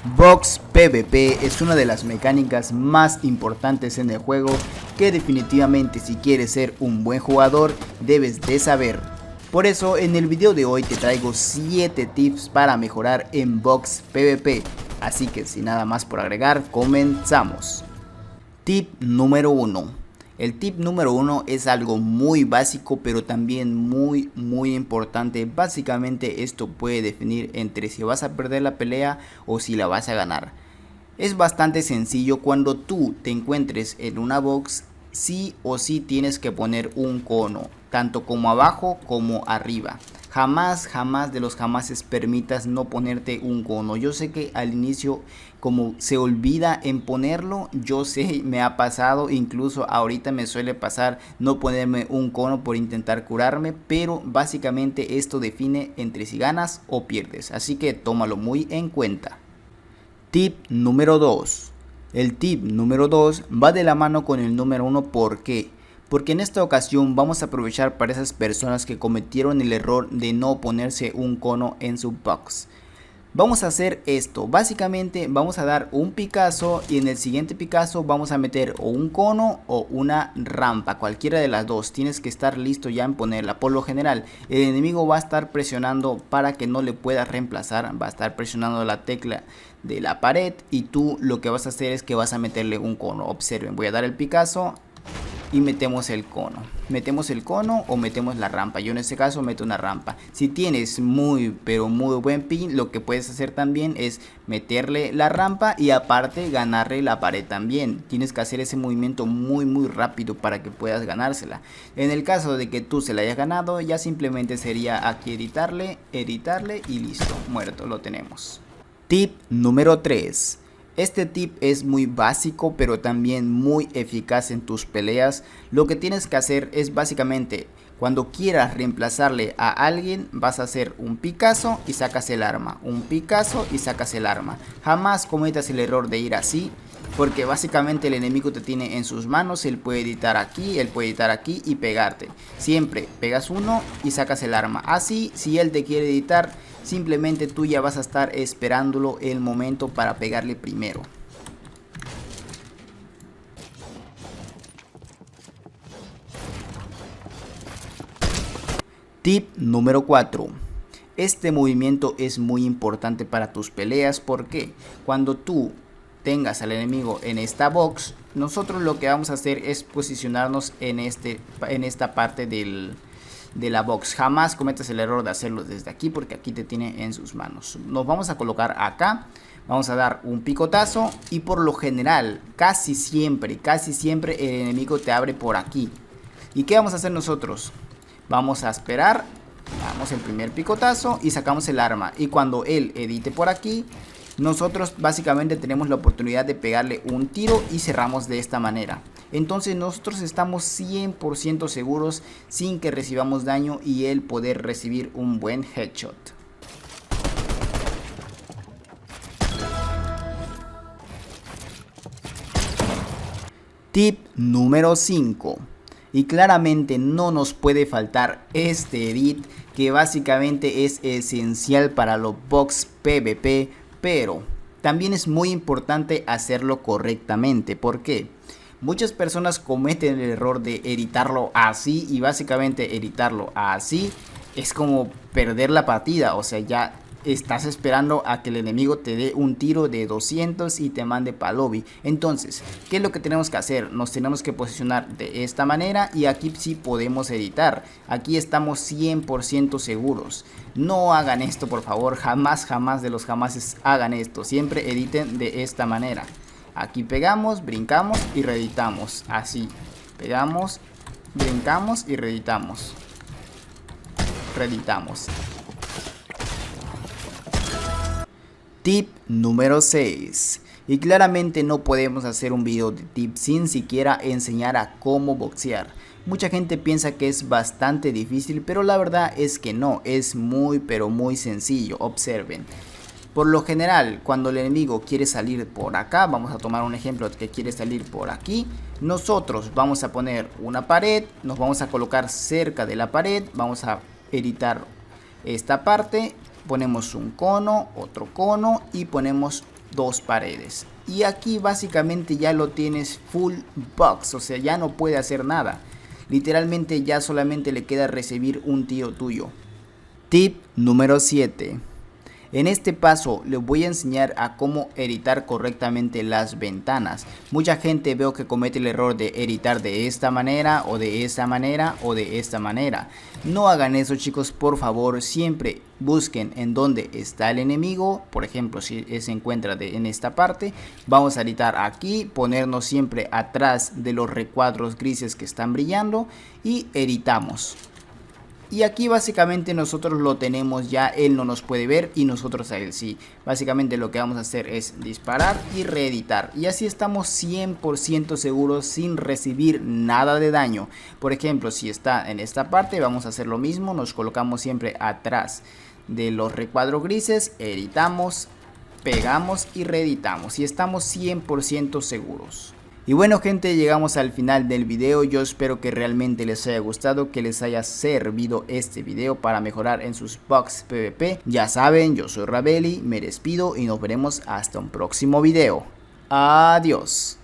Box PvP es una de las mecánicas más importantes en el juego que definitivamente si quieres ser un buen jugador debes de saber. Por eso en el video de hoy te traigo 7 tips para mejorar en Box PvP, así que sin nada más por agregar, comenzamos. Tip número 1. El tip número 1 es algo muy básico pero también muy importante. Básicamente esto puede definir entre si vas a perder la pelea o si la vas a ganar. Es bastante sencillo. Cuando tú te encuentres en una box, sí o sí tienes que poner un cono, tanto como abajo como arriba. Jamás de los jamases permitas no ponerte un cono. Yo sé que al inicio como se olvida en ponerlo, yo sé, me ha pasado, incluso ahorita me suele pasar no ponerme un cono por intentar curarme, pero básicamente esto define entre si ganas o pierdes, así que tómalo muy en cuenta. Tip número 2. El tip número 2 va de la mano con el número 1. ¿Por qué? Porque en esta ocasión vamos a aprovechar para esas personas que cometieron el error de no ponerse un cono en su box. Vamos a hacer esto, básicamente vamos a dar un picazo y en el siguiente picazo vamos a meter o un cono o una rampa, cualquiera de las dos. Tienes que estar listo ya en ponerla. Por lo general el enemigo va a estar presionando para que no le puedas reemplazar, va a estar presionando la tecla de la pared y tú lo que vas a hacer es que vas a meterle un cono. Observen, voy a dar el picazo y metemos el cono. Metemos el cono o metemos la rampa. Yo en este caso meto una rampa. Si tienes muy buen pin, lo que puedes hacer también es meterle la rampa y aparte ganarle la pared también. Tienes que hacer ese movimiento muy rápido para que puedas ganársela. En el caso de que tú se la hayas ganado, ya simplemente sería aquí editarle y listo, muerto, lo tenemos. Tip número 3. Este tip es muy básico pero también muy eficaz en tus peleas. Lo que tienes que hacer es básicamente cuando quieras reemplazarle a alguien vas a hacer un picazo y sacas el arma, un picazo y sacas el arma. Jamás cometas el error de ir así, porque básicamente el enemigo te tiene en sus manos. Él puede editar aquí, él puede editar aquí y pegarte. Siempre pegas uno y sacas el arma. Así, si él te quiere editar, simplemente tú ya vas a estar esperándolo el momento para pegarle primero. Tip número 4. Este movimiento es muy importante para tus peleas porque cuando tú tengas al enemigo en esta box, nosotros lo que vamos a hacer es posicionarnos en esta parte de la box. Jamás cometas el error de hacerlo desde aquí porque aquí te tiene en sus manos. Nos vamos a colocar acá, vamos a dar un picotazo y por lo general casi siempre el enemigo te abre por aquí. ¿Y qué vamos a hacer nosotros? Vamos a esperar, damos el primer picotazo y sacamos el arma, y cuando él edite por aquí, nosotros básicamente tenemos la oportunidad de pegarle un tiro y cerramos de esta manera. Entonces nosotros estamos 100% seguros sin que recibamos daño y él poder recibir un buen headshot. Tip número 5. Y claramente no nos puede faltar este edit que básicamente es esencial para los box PvP, pero también es muy importante hacerlo correctamente. ¿Por qué? Muchas personas cometen el error de editarlo así y básicamente editarlo así es como perder la partida. O sea, ya estás esperando a que el enemigo te dé un tiro de 200 y te mande para lobby. Entonces, ¿qué es lo que tenemos que hacer? Nos tenemos que posicionar de esta manera y aquí sí podemos editar. Aquí estamos 100% seguros. No hagan esto, por favor. Jamás de los jamases hagan esto. Siempre editen de esta manera. Aquí pegamos, brincamos y reeditamos. Así, pegamos, brincamos y reeditamos. Tip número 6. Y claramente no podemos hacer un video de tips sin siquiera enseñar a cómo boxear. Mucha gente piensa que es bastante difícil, pero la verdad es que no, es muy sencillo. Observen. Por lo general, cuando el enemigo quiere salir por acá, vamos a tomar un ejemplo que quiere salir por aquí, nosotros vamos a poner una pared, nos vamos a colocar cerca de la pared, vamos a editar esta parte, ponemos un cono, otro cono y ponemos 2 paredes. Y aquí básicamente ya lo tienes full box, o sea, ya no puede hacer nada. Literalmente ya solamente le queda recibir un tío tuyo. Tip número 7. En este paso les voy a enseñar a cómo editar correctamente las ventanas. Mucha gente veo que comete el error de editar de esta manera o de esta manera o de esta manera. No hagan eso, chicos, por favor. Siempre busquen en dónde está el enemigo. Por ejemplo, si se encuentra en esta parte, vamos a editar aquí, ponernos siempre atrás de los recuadros grises que están brillando y editamos. Y aquí básicamente nosotros lo tenemos ya, él no nos puede ver y nosotros a él sí. Básicamente lo que vamos a hacer es disparar y reeditar. Y así estamos 100% seguros sin recibir nada de daño. Por ejemplo, si está en esta parte, vamos a hacer lo mismo. Nos colocamos siempre atrás de los recuadros grises, editamos, pegamos y reeditamos. Y estamos 100% seguros. Y bueno, gente, llegamos al final del video. Yo espero que realmente les haya gustado, que les haya servido este video para mejorar en sus bugs PvP. Ya saben, yo soy Raveli, me despido y nos veremos hasta un próximo video. Adiós.